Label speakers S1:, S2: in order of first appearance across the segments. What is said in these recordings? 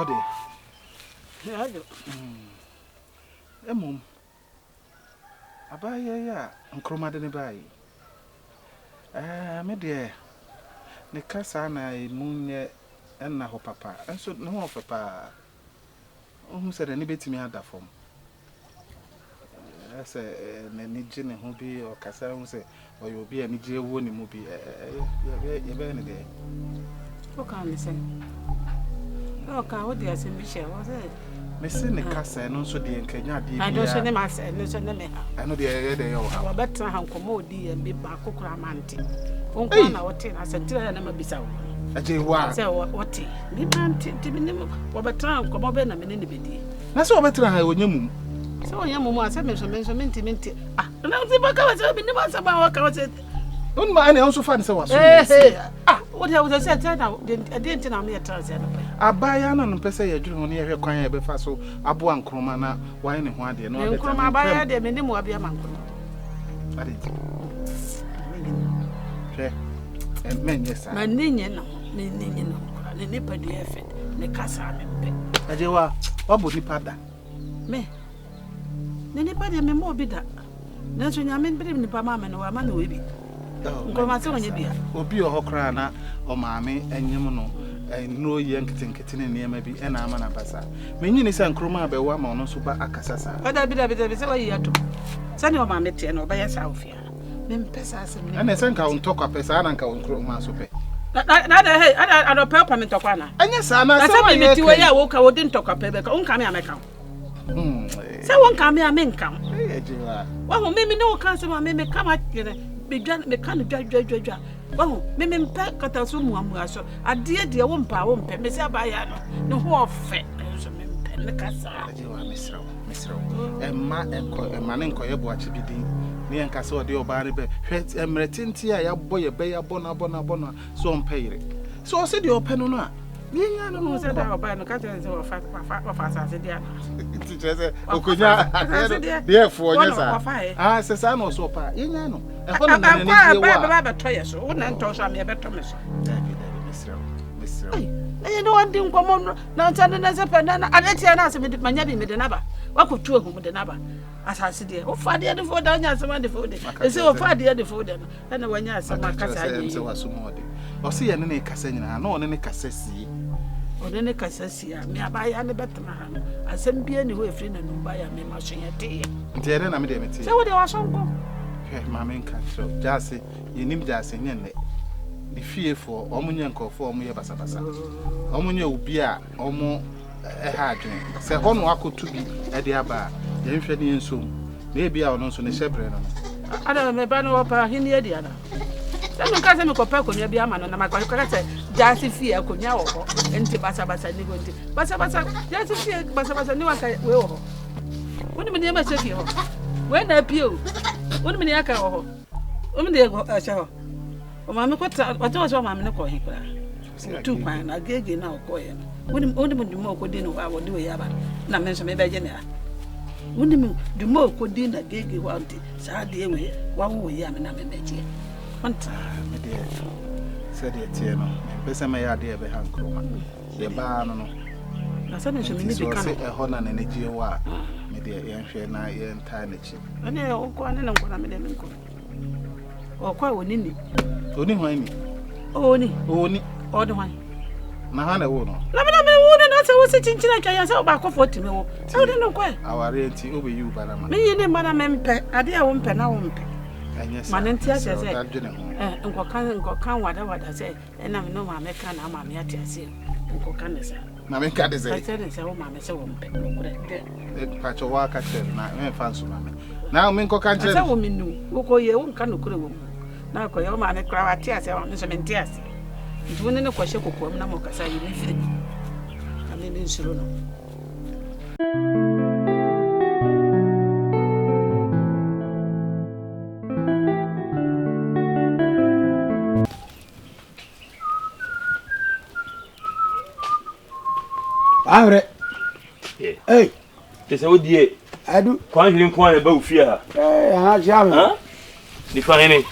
S1: Kode.
S2: Hello.
S1: Emum. Abaya ya Nkrumah de ne bayi. Me de ne kasa na munye enna ho papa. Enso ne ho papa. Ohun se de ne betimi ada fom. Ese ne nije ne ho bi o kasa hu se oyo bi anije wo ne mu bi ye be ne de.
S2: O kan ni se. O kan o de asem bi she o se.
S1: Me se ne kasa no so de nkanya de bi.
S2: I don't say ne ma se, no so ne me ha.
S1: Ano de ye de yo ha.
S2: Wa betra han komo odi e bi ba kokura mante. On kwa na wote na sentira na mabisa wo.
S1: Aje wa.
S2: Se wote. Bi mante ti bi ne wa betra han komo be na me ne ne bedi.
S1: Na se wo betra ha onyamum.
S2: Se onyamum ase me so minti. Ah, na ti ba ka wa se bi ne ba se ba wa ka wa se.
S1: On ma ane onso fa ne se waso.
S2: Ah, what you was said now, didn't know me at Tarzan.
S1: Abaya na no pese ye dwuru ne ye kwan ye be fa so abo Nkrumah na wan ne ho ade no
S2: be Nkrumah abaya de me ne mo abia mankono.
S1: Ade. Che. Menye sa.
S2: Maninye no, ne nipa de efe, ne kasa me be.
S1: Ajewa, obo nipa da.
S2: Me. Ne nipa de me mo bi da. Na so nya me be nipa ma me no wa ma me we bi. Nkrumah se onye bia.
S1: Obi ohokra na o maame enyem no no ye nkete ne niam bi na ama na basa. Menyi ni se Nkrumah be wa ma ono so ba akasasa.
S2: Oda bi se wa yi ato. Sani o maame te no ba ya sa Afia. Me mpesa asem ni.
S1: Ana se nka untokwa pesa na nka Nkrumah so pe.
S2: Na da hey, ada pe pa me ntokwa na.
S1: Anya sa na
S2: se wa ye. Ti we ya wo ka wo din ntokwa pe be ka unka me ameka. Se won ka me amenka.
S1: Ejewa.
S2: Wa ho me ne wo kan se ma me ka ma kire. Me kan dwa. Wahu me mpe kata so muamua so ade de wo mpe me se abaya no ne ho ofe so me mpe ne kasa
S1: ajewa mesrawo emma ne nkoye Boakye bidin ne enka se ode oba ne be hwet emretinti a ya boye be ya bona so mpeyire so o se de ope no a ne nya no
S2: se da oba no ka tell se wa fa sa se dia na
S1: ti se okonya de fo onye sa se sa no so pa ye nya no e ho na ne ne wa
S2: ba toye so wo na nto so am ye beto me so
S1: dabi mesrawo
S2: e no andi nkomo na nta ne se pe na adetia na se me manya bi me de naba wakotu ehum de naba asase de o fa de fo da nya asema de fo de e se o fa de fo de no na wanya asema kasa aje
S1: se waso de o se ye ne kasa nyina na o ne kasa si
S2: o ne kasa si a me abaya ne betena ha no asem bia ne ho efri na numba ya me maso ye de
S1: ntiere na me de meti
S2: se wo de waso nko
S1: ma me nka tro jase yenim jase nye ne di fiefo omunye nkofo omuye basabasa omunye obi a omu ha adwen se hono akotu bi e de aba ye nhwe ne nsom na ebi a ono nso ne hyebre no
S2: ada me ba no opa hini e dia na se me ka se me kopa konya bi ama no na makwa ka se jase fie akonya wo ho enti basabasa ni go enti basabasa jase fie basabasa ni waka we wo ho woni me ne ma se fie ho we na pio woni me ne aka wo ho woni me ne acha ho o ma me kwata wato ma me ne ko hin kra tu kwan na gege na ko ye woni me dumo ko di no wa wo di we yaba na me so me be je ne a woni me dumo ko di na gege wa nti sa de we wa wo ye am na me be je wanta
S1: me de se de tie no pese me ya de be ha Nkrumah ye ba no
S2: na sa me so me ni bi kan
S1: se e ho na ne je wa me de ye nhwe na ye nta na chi
S2: ane o ko ane na nko na me de me nko o kwa woni ni
S1: oni hwan ni oni
S2: o de hwan
S1: na ha na wo no
S2: na me wo na se wo se chinchina twa ya se o ba kofo timi wo se o de no kwa
S1: aware enti obe yu bara ma
S2: me yini mana me mpe ade a wo mpe na wo mpe
S1: anyesa
S2: ma nti ase se nko kan wada se na me no ma me kan na ma me ati ase nko kan ne se
S1: na me ka de se
S2: se wo ma me se wo mpe no kure
S1: de pa cho wa ka che na me fa nso ma me na me nko kan che
S2: se wo minu wo ko ye wo nka no kure wo mu na ko ye wo ma me kra wa ti ase wo nso me nti ase nti woni ne ko hye kokom na mo kasa yi ni firi na me nsuro no
S3: Anhwere. Hey.
S4: Tese odie.
S3: Adu.
S4: Kwan hwere kwan ba ofia ha.
S3: Ha jam.
S4: Ha? Ni fa ni.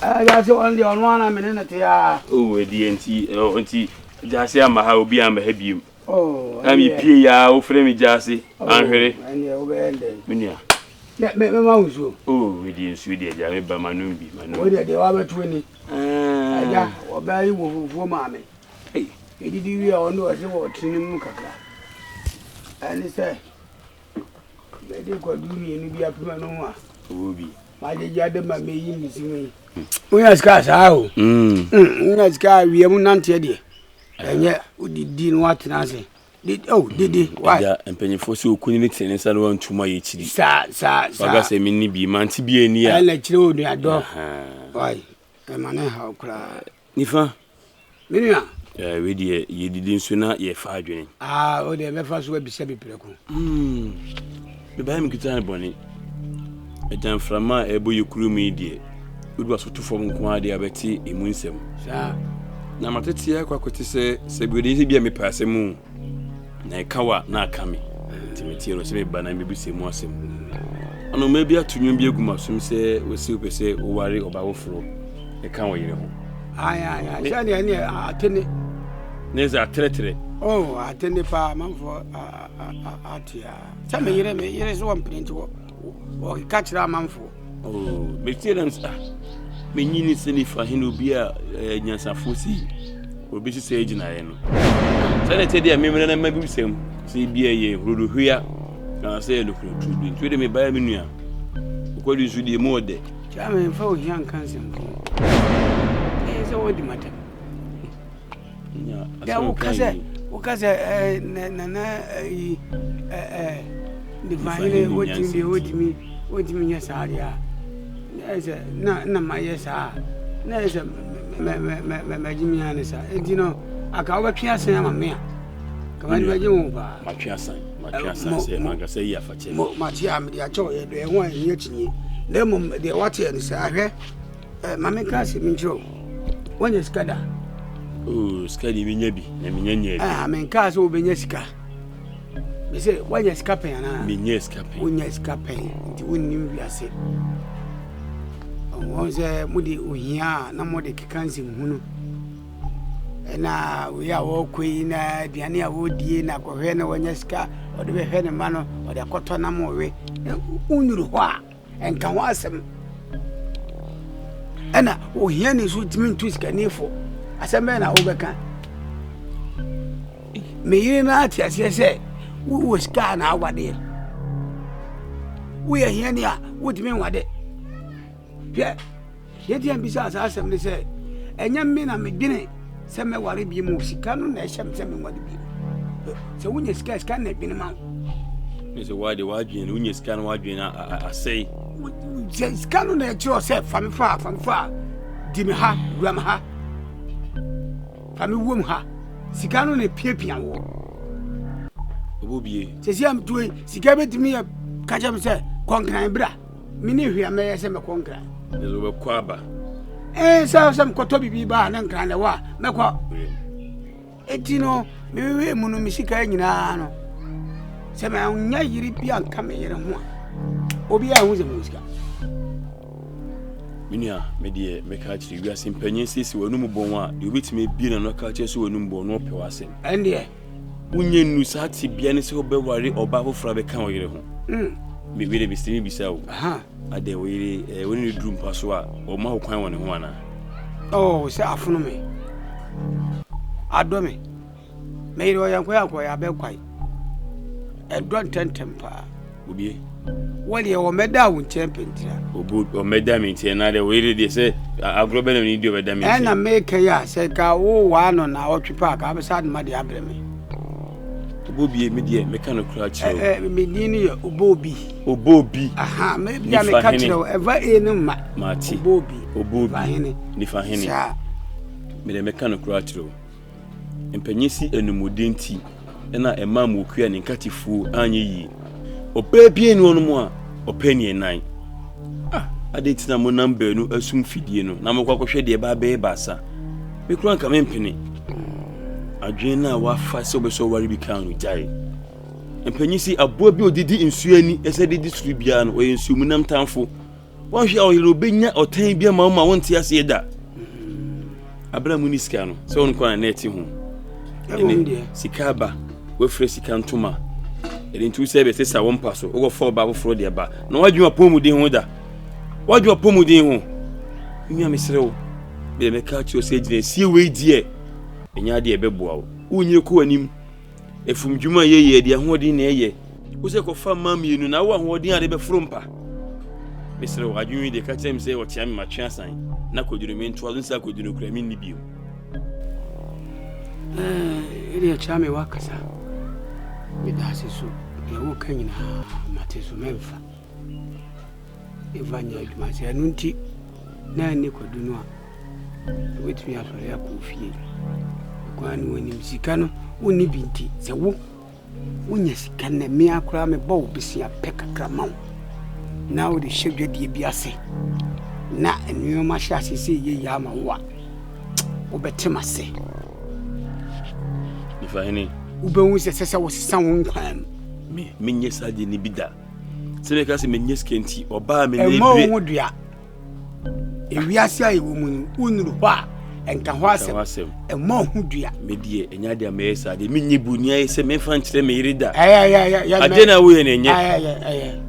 S3: Ja se on di on wana me ne te ya.
S4: Oh, edie nti ja se ama ha obi ama ha biem.
S3: Oh,
S4: ami pie ya o frɛ me Jase Anhwere
S3: ɛnyɛ wo bɛ ɛndɛ
S4: menua
S3: me ma wuso
S4: oh we di nsu de ja me ba manum bi
S3: wo de wa bɛto ni aja wo bɛ yi wo fufuo ma me edidi wi a ɔno ɔse wo tinim kakra ɛne sɛ me de kwadu ni enu bi apema no ho a
S4: obi
S3: ma de ja de ma me yi misimi unya ska saa o unya ska wi mu nante de ɛnyɛ udidi no atena ase didi why
S4: ya empanyefo so okuni ne tene sa no antuma ye chiri
S3: sa
S4: waga se minni bi manti bi ani a
S3: ala chiri o nua do why e mane ha kra
S4: nifa
S3: minua
S4: we die ye didi nso na ye fa adwene
S3: o de me fa so abisa bi preko
S4: be ba mi kitan boni e jan frama e bo ye kurumi die udu asoto fom nko ade abeti emu nsem
S3: sa
S4: na matete ya kwakwete se bi odi bi me paase mu na kawa na akame timeti ro se me bana me bi se mu asem ano me bi atunwum bi eguma sum se wesi opese o ware oba wo fro e kan wo yire ho
S3: aya sha ne atene
S4: ne za tretre
S3: atene pa manfo atia sa me yire so wan print wo ka kira manfo
S4: me tiran sa me nyini se ni fa hinu bi a nyansafo si obi si se ejina ye no sane te dia me na ma bi sem si bi ye rodohua na se lo kro trudu nti de me ba me nua ko di su di mo de
S3: cha me fa o hian kan sem ko so wo di mata ya wo kase na di vaile wo di mi nya saria na ma yesa na yesa me jimi ana sa entino aka wo betwe asan ama me a kama ni baje mu ba
S4: matwe asan se manga se ya fa che
S3: ma ti am dia cho ye do e ho an ye chinyi na mum de wate en sa ahwe ma me ka se mi njo wanya skada
S4: skadi mi nya bi na mi nya
S3: me ka se obenya sika me se wanya sika pen na
S4: mi nya sika pen
S3: wanya sika pen nti wonnim wiase onze mudi uhia na mudi kikanzi hunu na we a wo kwi na aduane a wo die na kohwe na wanya sika ode be hwe ne ma no ode akoto na mo we unuru ho a enka ho asem ena uhia ne so timi ntu sika nefo asem be na wo beka me yire na ati ase se wo sika na awade wo ye hia ne a wo timi wade Pia, yeti ambisa asem ne se enya me na me dwene se me ware bi mu sika no na ehyem se me wade bi. Se wunya sika na dwene ma.
S4: Me se wade wadwene wunya sika na wadwene asei.
S3: Se sika no na echo se famfa di me ha, ruam ha. Fami wom ha. Sika no na piapia wo.
S4: Obobie.
S3: Se siam tuwe sika betimi ya kaja me se konkran bra. Mini hwia me se me konkran.
S4: Ezo be kwaba
S3: sam ko to bibi ba na nkran wa me ko etino me mu no misika nyina no se me nya yiri bia nka me yere ho obi a hu ze musika
S4: minia me de me ka chiri wi asem panyin sisi wanu mu bon a de obetime bi na no ka che so wanu mu bon no pe wasem
S3: ende
S4: unye nu sa ti bia ne se obeware oba fofra be kan o yere ho me bi de bi simi bi sa o ade we woni ne drum paso a o ma kwan woni ho ana
S3: se afuno me adome me yiro yanko ya be kwai e don tentempa
S4: obie
S3: wali o meda wo champentira
S4: o meda mi tie na de we de se agrobe na ni dio meda mi
S3: na me ke ya se ka wo wa no na o twipa ka be sad ma de abre me
S4: obobie me de me ka no kra chi
S3: me ni ni obobi me bia me ka chiro eva enu
S4: mati obobi ni fa hene me de me ka no kra chiro empanyisi enumudenti na emam okua ne nkatifu anye yi opebie ni onu mu a openi enan adetina mo number no asum fidie no na mo kwakwhwe de ba be basa me kura nka me mpene adwen na wafa se obeso wari bi kan no jai empanyisi aboa bi odidi nsuani ese didi suru bia no oye nsumu nam tanfo won hwe o yero benya otan bia ma ma won tia se da abra mu ni sika no se won kwa na neti ho sikaba we fresi kantoma ele ntu se be sesa wo mpa so wo fo ba wo fro de ba na wadwu apomudin ho da wadwu apomudin ho nua mesrewo be me ka chi o se gine sie we die enya de ebeboa wo unye ko anim efumdwuma yeye de ahodin na eye wo se ko fa mamienu na wo ahodin ade be fro mpa mesrewo adwumi de ka tem se wo tia me matwe asan na koduru me nto azu sa koduru kura me ni bio
S3: ile chame wakasa midasi so yawo kanyina mateso memfa evanya adwumase anu nti na ne kodunu a wetumi asore ya kofie kwani woni msika no woni binti se wo wonya sika na me akora me bo bisia peka kramaw na wo de hwedwedie bi ase na enu ma hya sese ye ya ma wo wo betima se
S4: ifahini
S3: ubewu sese wo sesa wo nkwan
S4: menye sade ni bida se me ka se menye skenti oba me
S3: na ibre mo dua ewiase ayi wo mu unuru ba enka ho asem emo ho dua
S4: medie enya de me sade menye bunia ye se me fa nkyere me yirida
S3: ya
S4: adena wo ye nenye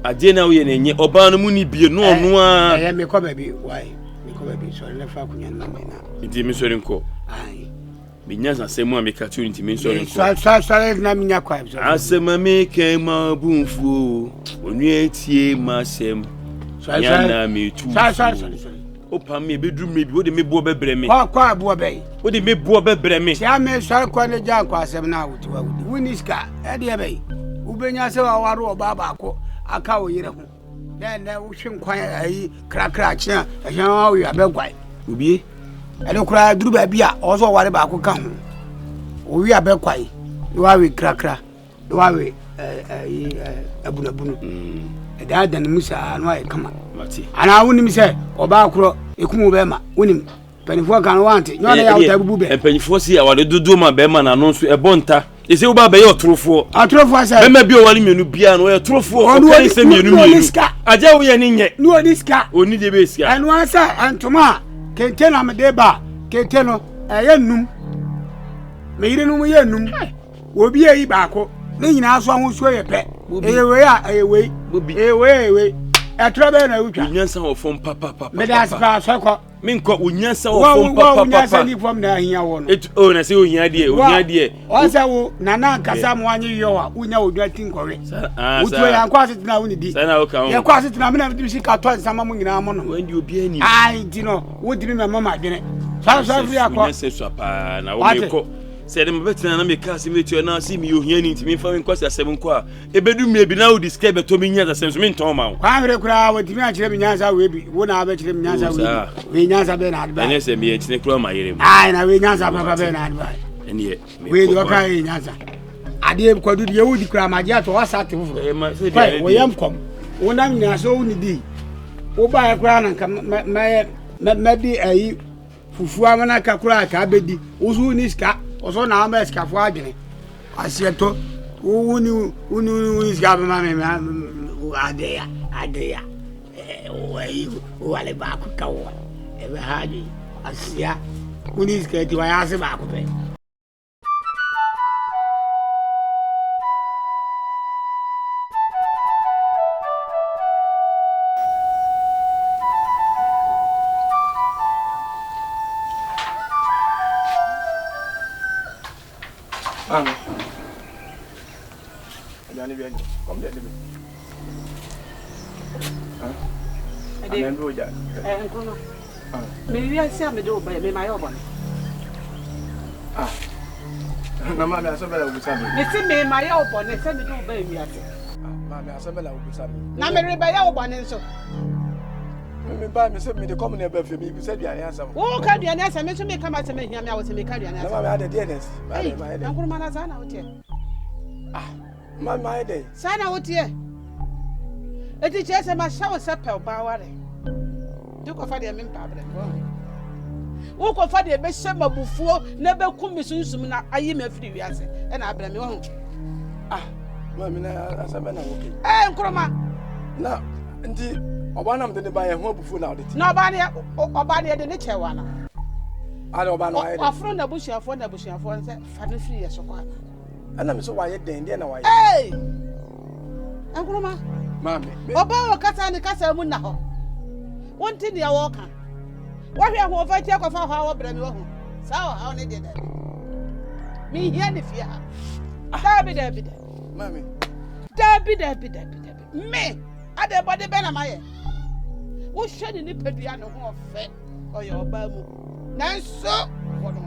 S4: adena wo ye nenye oba no mu ni bie no ono a
S3: ya me ko baby why me ko baby so le fa kunya na me na
S4: ndi mi sori nko
S3: ai
S4: binyaza semu ameka tu nti mi sori nko
S3: so na minya kwa
S4: asema me ke ma bunfu onu etie ma sem ya na me tu Opam me bedru me bi wo de me bo bebre me
S3: kwa bo be
S4: wo de me bo bebre me
S3: tia me sori kwa ne ja kwa asem na wuti wa wudi winiska e de be ubenya se wa waro oba ba ko aka wo yire ho na wo hwe nkwan ayi krakra kya ehyan wa wi abegwai obi ele kura duru ba bia ozo ware ba ko ka ho o wi abekwai wa wi krakra wa wi abunabunu da dan musa no ay kama
S4: mati
S3: ana wonim se oba akro ekumu be ma wonim panifo kan wante nyona ya utabubu be
S4: panifo si awade dodo ma be ma na no so ebonta ese wo ba be ye otrofo
S3: asa
S4: be ma bi o wale menu bia no ye otrofo o kan se menu aja wo ye ni nye
S3: no oniska
S4: oni de be sia
S3: anu asa antoma kente na me de ba kente no ye num me yire num ye num obi e yi ba ko ne nyina aso ahosuo ye pe ewe etrabe na utwa
S4: unyansa wo fom papa
S3: me da spa so ko
S4: minko unyansa wo fom papa
S3: unyansa ni fom na ahia wo no
S4: o na se ohia die
S3: o se wo nana nkasa mo anyi yo a unya odwa tinkowe utu ya kwa asetina wo ni di
S4: sana o ka
S3: ya kwa asetina me na bi shi ka to nsama mo nyina mo no
S4: wendi obi ani
S3: ai di no wo di me mama dwene so free akọ
S4: unyansa so pa na wo meko se dem betina na me ka se me tu na se mi ohia ni ntimi fa me kwase asem nko a ebedu me bi na wo describe to me nya asem so me nton ma wo
S3: Anhwere kura wo timi a kire me nyansa we bi wo na ba kire me nyansa we nyansa be na adba
S4: ene se me etine kura ma yire mu
S3: ai na we nyansa papa be na adba
S4: ene
S3: we do ka nyansa ade kwadu de wo di kura ma je to wasa te fufuro wo yam kom wo nam nyansa wo ni di wo ba kura na me di ayi fufu amana ka kura ka bedi wo su ni ska oso na amba ska fo adwene asieto uni ska ba ma me adeya wale ba ku ka wo e be haji asia uni ska ti wa ya se ba ku pe
S1: Adani bien, comme des demi. Amen boja.
S2: Nkrumah. Me wi asia me do ba me ma yo bon.
S1: Na ma me asobela ubusami.
S2: Me ti me ma yo bon ne se me do ba wi ase.
S1: Ma me asobela ubusami.
S2: Na me reba yo bon nso.
S1: Me ba me se me de come na ba fe me bi se duane asam.
S2: Wo ka duane asam me so me ka ma se me hia me a wo se me ka duane asam.
S1: Na ma me ade DNS. Ma de.
S2: Nkrumah na za na wo tie.
S1: Ma ade.
S2: Sa na wo tie. Eti che se ma sha wo se pe ba ware. Du ko fa de me mpa bre. Wo ko fa de be hye mabufuo na be kum mi sunsum na ayi me afiri wi ase. E na abre me wo.
S1: Ma me na asaba na wo ke.
S2: Nkrumah.
S1: Na ndi oba na mde ne ba ye ho abufuo na odeti.
S2: Na oba ne de ne chewa na.
S1: Ale oba no aye.
S2: Afro na busuafo nse fa no firi ye sokwa.
S5: ana me so why den na why
S2: Hey! Nkrumah.
S5: Mami.
S2: Oba wo kasa ni kasa mu na ho. Wonti ne wo ka. Wo hwe ho fa tie ko fa ho wo bra mi wo ho. Sa wo ha ne de da. Mi hia ne fia. Dabi.
S5: Mami.
S2: Dabi. Me ade body be na maye. Wo hwe ni nipadua ne ho ofe. Oye oba mu. Nanso wo no.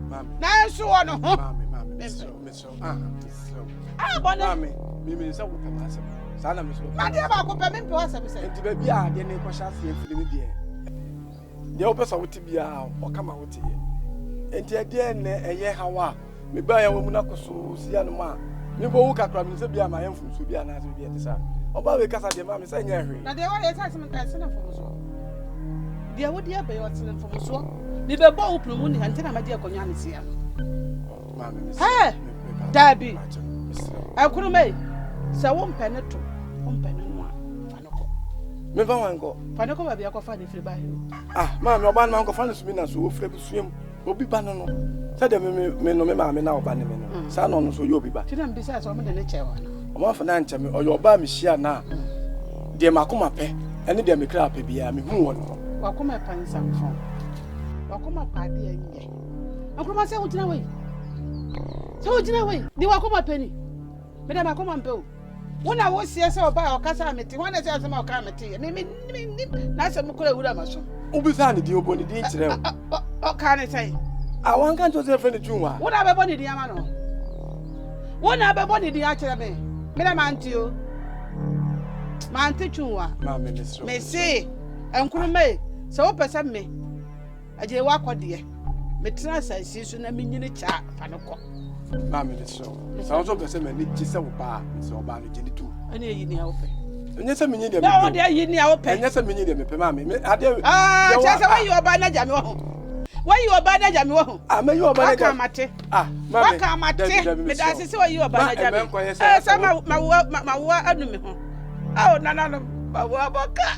S5: Mami.
S2: Nanso wo no ho.
S5: Mami. Miss.
S2: Bone.
S5: Mami. Mimi say wo pema asem. Sa na me so.
S2: Ma de ba ko pe me pe asem say.
S5: Enti ba bia de ne ko sha se afili me de. De wo pesa wo ti bia o kama wo ti. Enti de ne eye hawa. Me ba ya wo mu na koso si ya no ma. Me bo wo kakra me se bia ma yemfu so bia na so bia te sa. Oba we kasa de ma me say nya hwe.
S2: Na de wo ye sa asem ka se na fo so. De wo de be yo tene fo so. Ni be bo upru mu ni hante na ma de akonya ne sia.
S5: Mami me.
S2: Hey! Dabi. Nkrumah. Sa wo mpene to. Wo mpene no a. Fanoko.
S5: Me va wango.
S2: Fanoko ba bia ko fa ne firi ba yo.
S5: Mami oba na ko fa ne so bi na so wo fre busuem. Obi ba no. Sa de me no me ma me na oba ne me no. Sa no no so yo obi ba.
S2: Ti na mbisa so mo de ne chewa na.
S5: Omo fa na nche me oyo oba me hia na. De makoma pe. Ene de me kra pe bia me hu wo no.
S2: Wakoma pansan fo. Wakoma pa de enye. Nkrumah se wo jina we. So wo jina we. Di wakoma pani. Me da makoma mpe o. Wona wo sie se oba o kasa meti. Wona se asema o ka meti. Me na se mukura wura maso.
S5: Obi sa ne di oboni di kire o.
S2: O ka ne sai.
S5: Wan kan to se friend junwa.
S2: Wona be boni di ama no. Wona be boni di a kire me. Me da manti o. Manti chunwa.
S5: Ma me misro.
S2: Me se Nkrumah se wo pese me. Aje wa kode. Me tena sansi so na me nyini cha fanoko.
S5: Ma me misro. Sa so pese me ni gise wo ba. Se wo ba no gini tu.
S2: Ani yi ni a wo pe.
S5: Enye se me nyi de me.
S2: Na wo de yi ni a wo pe.
S5: Enye se me nyi de me pe ma me. Ade.
S2: Chese wa yi oba na jame wo ho. Wa yi oba na jame wo ho.
S5: Me yi oba na jame.
S2: Waka mate.
S5: Ma me.
S2: Waka mate. Me da se wa yi oba na jame. Se ma wo anu me ho. Na ma wo aboka.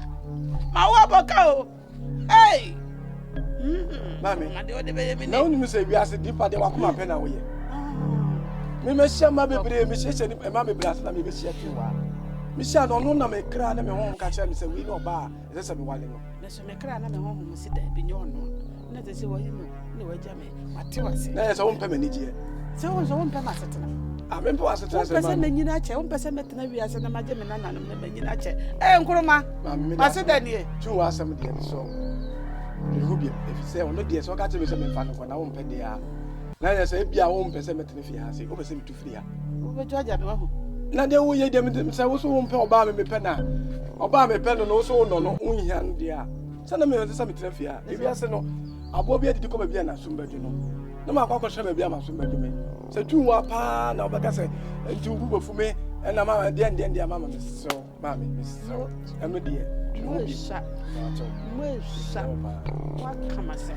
S2: Ma wo aboka o. Hey.
S5: Mami. Na oni mi se bi ase dipa de wakoma pe na wo ye. Me me hia ma bebre me hia ni ma bebre ase na me be hia ti wa. Me hia no no na me kra na me ho ka kira me se wi no ba ese se me wale no.
S2: Na so me kra na me ho mo si da bi nyo no. Na te se wo yi no ne wa jame. Mate wase.
S5: Na so wo mpe me ni je.
S2: Se wo mpe ma setena.
S5: Me mpe wase tena se
S2: ma.
S5: ma.
S2: Wo pese me nyina che, wo pese me tena wi ase na ma je me na na no me nyina che. Nkrumah. Ma se da ni e.
S5: Tu wa asem de so. Rubi if say on no dey so ka tell me say me fa no na wo mpe de a. Na ya say bia wo mpe say me tena fi ha say wo pese me tu fi ha.
S2: Wo be joja me ho.
S5: Na de wo ye de me say wo so wo mpe oba me pe na. Oba me pe no no so no no unhia no de a. Say na me say me tena fi ha. E bia say no abo bia didi ko ba bia na sumbadu no. No ma kwa hwe me bia ma sumbadu me. Say tu wa pa na obaka say nti wo bu fu me na ma de mama me so mama me so. Em no de.
S2: Mwesha. Mwesha. Wakamase.